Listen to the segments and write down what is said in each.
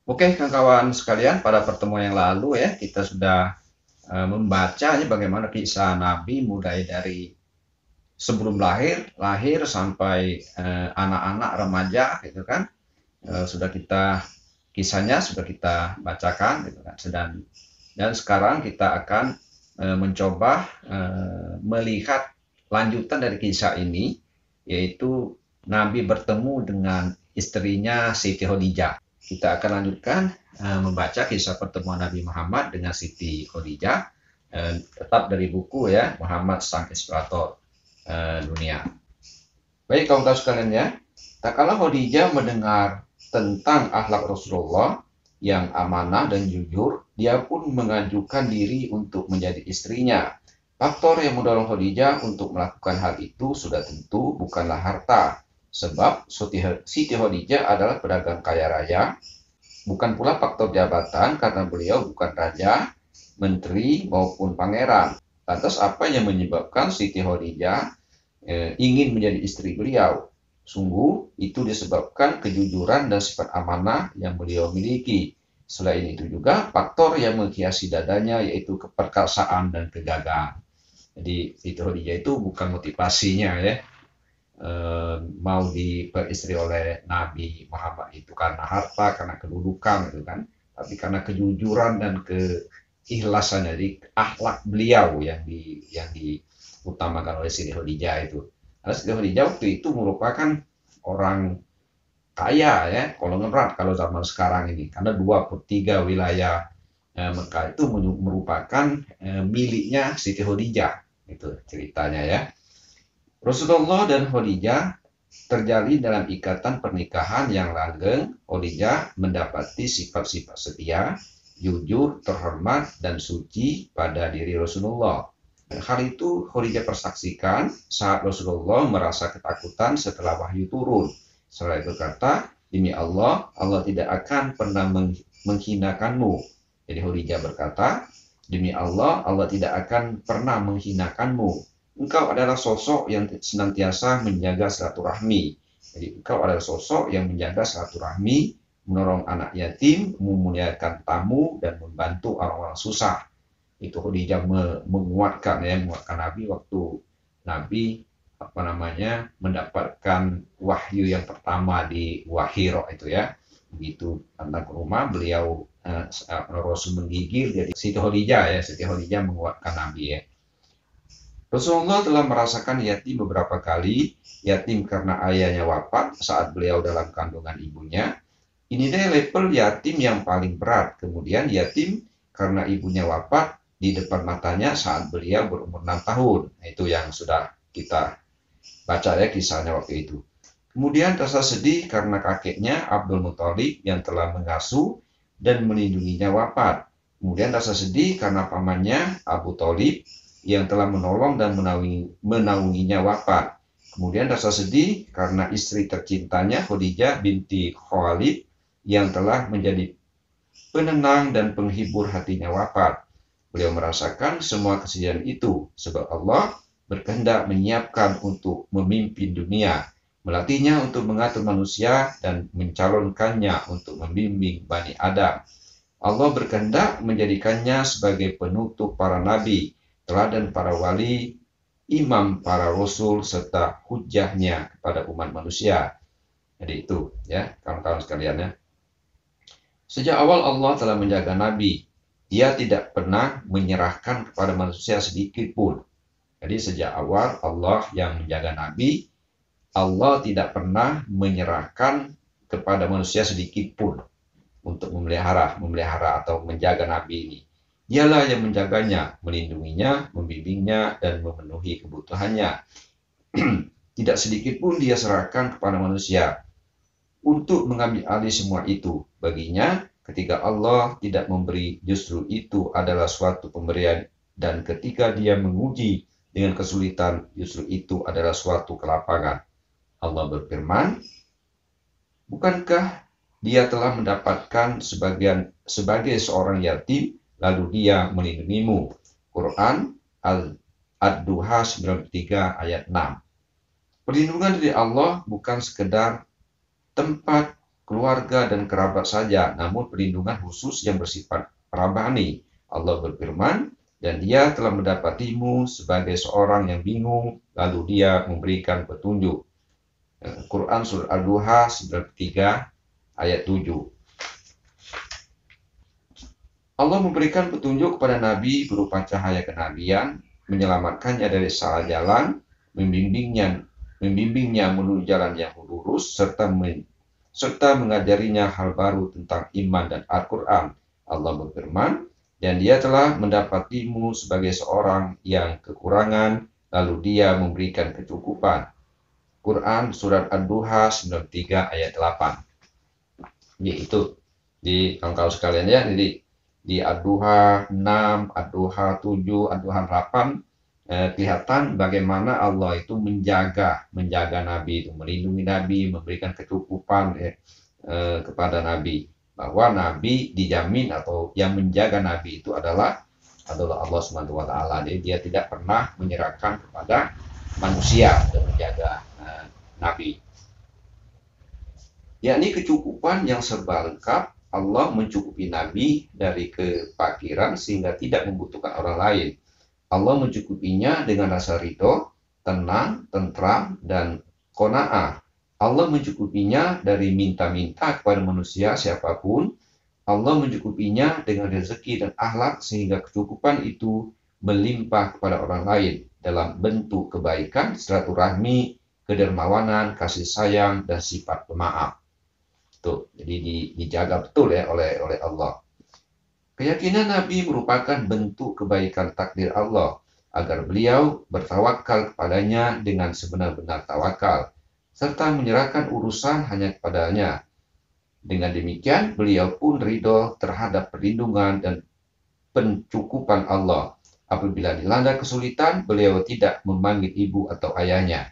Oke, kawan-kawan sekalian, pada pertemuan yang lalu ya kita sudah membaca ya bagaimana kisah Nabi mulai dari sebelum lahir sampai anak-anak remaja gitu kan. Sudah kita kisahnya sudah kita bacakan gitu kan. Dan sekarang kita akan mencoba melihat lanjutan dari kisah ini, yaitu Nabi bertemu dengan istrinya Siti Khadijah. Kita akan lanjutkan membaca kisah pertemuan Nabi Muhammad dengan Siti Khadijah, tetap dari buku ya Muhammad Sang Inspirator Dunia. Baik kawan-kawan sekalian ya, tak kalah Khadijah mendengar tentang akhlak Rasulullah yang amanah dan jujur, dia pun mengajukan diri untuk menjadi istrinya. Faktor yang mendorong Khadijah untuk melakukan hal itu sudah tentu bukanlah harta, sebab Siti Khadijah adalah pedagang kaya raya, bukan pula faktor jabatan karena beliau bukan raja, menteri maupun pangeran. Lantas apa yang menyebabkan Siti Khadijah ingin menjadi istri beliau? Sungguh itu disebabkan kejujuran dan sifat amanah yang beliau miliki. Selain itu juga faktor yang menghiasi dadanya yaitu keperkasaan dan kegagahan. Jadi Siti Khadijah itu bukan motivasinya ya, mau diperistri oleh Nabi Muhammad itu karena harta, karena kedudukan gitu kan, tapi karena kejujuran dan keikhlasan, jadi akhlak beliau yang diutamakan oleh Siti Khadijah itu. Karena Siti Khadijah waktu itu merupakan orang kaya ya, konglomerat kalau zaman sekarang ini, karena 23 wilayah Mekah itu merupakan miliknya Siti Khadijah, itu ceritanya ya. Rasulullah dan Khadijah terjalin dalam ikatan pernikahan yang langgeng. Khadijah mendapati sifat-sifat setia, jujur, terhormat, dan suci pada diri Rasulullah. Hal itu Khadijah persaksikan saat Rasulullah merasa ketakutan setelah wahyu turun. Seraya berkata, demi Allah, Allah tidak akan pernah menghinakanmu. Jadi Khadijah berkata, demi Allah, Allah tidak akan pernah menghinakanmu. Engkau adalah sosok yang senantiasa menjaga silaturahmi. Jadi engkau adalah sosok yang menjaga silaturahmi, menolong anak yatim, memuliakan tamu, dan membantu orang-orang susah. Itu Khadijah menguatkan Nabi waktu Nabi mendapatkan wahyu yang pertama di Wahiro itu ya. Begitu datang ke rumah beliau Rasul menggigil, jadi Siti Khadijah menguatkan Nabi ya. Rasulullah telah merasakan yatim beberapa kali, yatim karena ayahnya wafat saat beliau dalam kandungan ibunya. Ini deh level yatim yang paling berat. Kemudian yatim karena ibunya wafat di depan matanya saat beliau berumur 6 tahun. Nah, itu yang sudah kita baca ya kisahnya waktu itu. Kemudian rasa sedih karena kakeknya Abdul Muthalib yang telah mengasuh dan melindunginya wafat. Kemudian rasa sedih karena pamannya Abu Thalib yang telah menolong dan menaunginya wafat. Kemudian rasa sedih karena istri tercintanya Khadijah binti Khuwailid yang telah menjadi penenang dan penghibur hatinya wafat. Beliau merasakan semua kesedihan itu sebab Allah berkehendak menyiapkan untuk memimpin dunia, melatihnya untuk mengatur manusia dan mencalonkannya untuk membimbing Bani Adam. Allah berkehendak menjadikannya sebagai penutup para nabi, teladan para wali, imam para rasul, serta hujahnya kepada umat manusia. Jadi itu ya kawan-kawan sekalian ya. Sejak awal Allah telah menjaga Nabi. Dia tidak pernah menyerahkan kepada manusia sedikit pun. Jadi sejak awal Allah yang menjaga Nabi, Allah tidak pernah menyerahkan kepada manusia sedikit pun untuk memelihara atau menjaga Nabi ini. Dialah yang menjaganya, melindunginya, membimbingnya, dan memenuhi kebutuhannya. Tidak sedikit pun dia serahkan kepada manusia untuk mengambil alih semua itu. Baginya, ketika Allah tidak memberi, justru itu adalah suatu pemberian. Dan ketika dia menguji dengan kesulitan, justru itu adalah suatu kelapangan. Allah berfirman, bukankah dia telah mendapatkan sebagai seorang yatim, lalu dia melindungimu. Quran Ad-Duha 93 ayat 6. Perlindungan dari Allah bukan sekedar tempat keluarga dan kerabat saja, namun perlindungan khusus yang bersifat rabani. Allah berfirman, dan dia telah mendapatimu sebagai seorang yang bingung, lalu dia memberikan petunjuk. Quran Surah Al-Duha 93 ayat 7. Allah memberikan petunjuk kepada Nabi berupa cahaya kenabian, menyelamatkannya dari salah jalan, membimbingnya menuju jalan yang lurus, serta mengajarinya hal baru tentang iman dan Al-Quran. Allah berfirman, dan dia telah mendapatimu sebagai seorang yang kekurangan, lalu dia memberikan kecukupan. Quran Surat Ad-Duha 93 ayat 8. Yaitu di kawan-kawan sekalian ya, jadi di Ad-Duha 6, Ad-Duha 7, Ad-Duha 8 kelihatan bagaimana Allah itu menjaga Nabi, itu melindungi Nabi, memberikan kecukupan kepada Nabi, bahwa Nabi dijamin atau yang menjaga Nabi itu adalah Allah Subhanahu wa taala. Jadi dia tidak pernah menyerahkan kepada manusia untuk menjaga Nabi. Yakni kecukupan yang serba lengkap. Allah mencukupi Nabi dari kefakiran sehingga tidak membutuhkan orang lain. Allah mencukupinya dengan rasa ridho, tenang, tentram, dan qanaah. Allah mencukupinya dari minta-minta kepada manusia siapapun. Allah mencukupinya dengan rezeki dan akhlak sehingga kecukupan itu melimpah kepada orang lain dalam bentuk kebaikan, silaturahmi, kedermawanan, kasih sayang, dan sifat pemaaf. Tuh, jadi dijaga betul ya oleh Allah. Keyakinan Nabi merupakan bentuk kebaikan takdir Allah agar beliau bertawakal kepadanya dengan sebenar-benar tawakal, serta menyerahkan urusan hanya kepadanya. Dengan demikian, beliau pun ridho terhadap perlindungan dan pencukupan Allah. Apabila dilanda kesulitan, beliau tidak memanggil ibu atau ayahnya.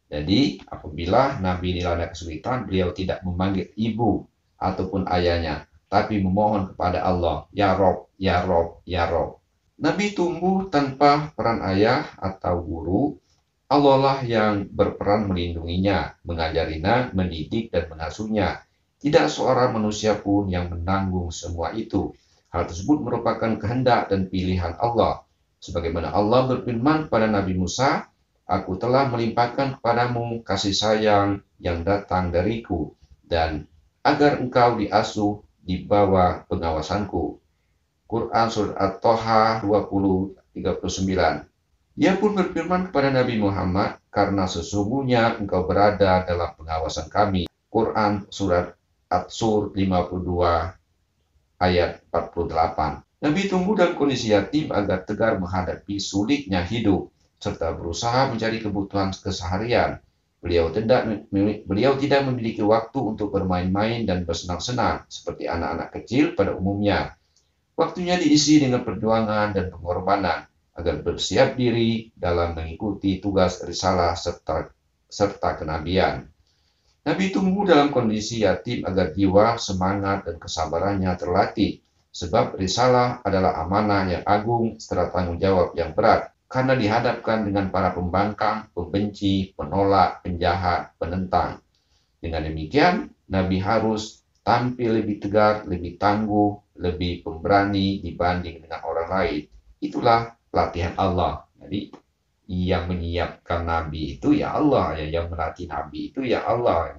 Jadi, apabila Nabi dilanda kesulitan, beliau tidak memanggil ibu ataupun ayahnya, tapi memohon kepada Allah, Ya Rob, Ya Rob, Ya Rob. Nabi tumbuh tanpa peran ayah atau guru. Allah lah yang berperan melindunginya, mengajarinya, mendidik, dan mengasuhnya. Tidak seorang manusia pun yang menanggung semua itu. Hal tersebut merupakan kehendak dan pilihan Allah. Sebagaimana Allah berfirman pada Nabi Musa, Aku telah melimpahkan kepadamu kasih sayang yang datang dariku, dan agar engkau diasuh di bawah pengawasanku. Quran Surat At-Toha 20:39. Ia pun berfirman kepada Nabi Muhammad, karena sesungguhnya engkau berada dalam pengawasan kami. Quran Surat At-Sur 52 ayat 48. Nabi tumbuh dalam kondisi yatim agar tegar menghadapi sulitnya hidup, serta berusaha mencari kebutuhan keseharian. Beliau tidak memiliki waktu untuk bermain-main dan bersenang-senang seperti anak-anak kecil pada umumnya. Waktunya diisi dengan perjuangan dan pengorbanan agar bersiap diri dalam mengikuti tugas risalah serta kenabian. Nabi tumbuh dalam kondisi yatim agar jiwa, semangat, dan kesabarannya terlatih, sebab risalah adalah amanah yang agung serta tanggung jawab yang berat, karena dihadapkan dengan para pembangkang, pembenci, penolak, penjahat, penentang. Dengan demikian, Nabi harus tampil lebih tegar, lebih tangguh, lebih pemberani dibanding dengan orang lain. Itulah pelatihan Allah. Jadi, yang menyiapkan Nabi itu ya Allah, yang melatih Nabi itu ya Allah.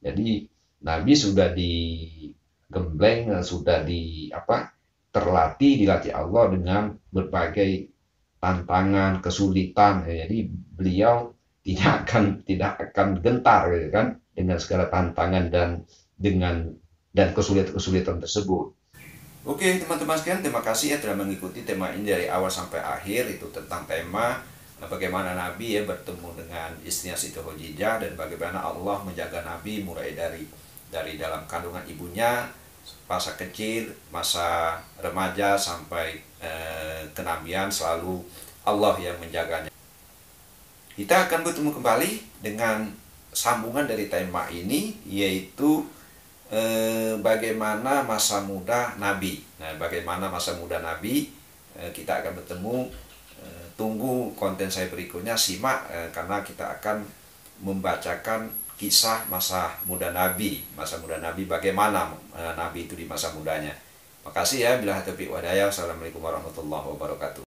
Jadi, Nabi sudah digembleng, sudah terlatih, dilatih Allah dengan berbagai tantangan, kesulitan. Jadi beliau tidak akan gentar gitu kan dengan segala tantangan dan kesulitan tersebut. Oke, teman-teman sekalian, terima kasih ya telah mengikuti tema ini dari awal sampai akhir. Itu tentang tema bagaimana Nabi ya bertemu dengan istrinya Siti Khadijah, dan bagaimana Allah menjaga Nabi mulai dari dalam kandungan ibunya, masa kecil, masa remaja, sampai kenabian, selalu Allah yang menjaganya. Kita akan bertemu kembali dengan sambungan dari tema ini, yaitu bagaimana masa muda Nabi. Nah, bagaimana masa muda Nabi, kita akan bertemu. Tunggu konten saya berikutnya, simak karena kita akan membacakan kisah masa muda Nabi. Masa muda Nabi bagaimana Nabi itu di masa mudanya. Makasih ya, bila taufiq wa hidayah. Wassalamualaikum warahmatullahi wabarakatuh.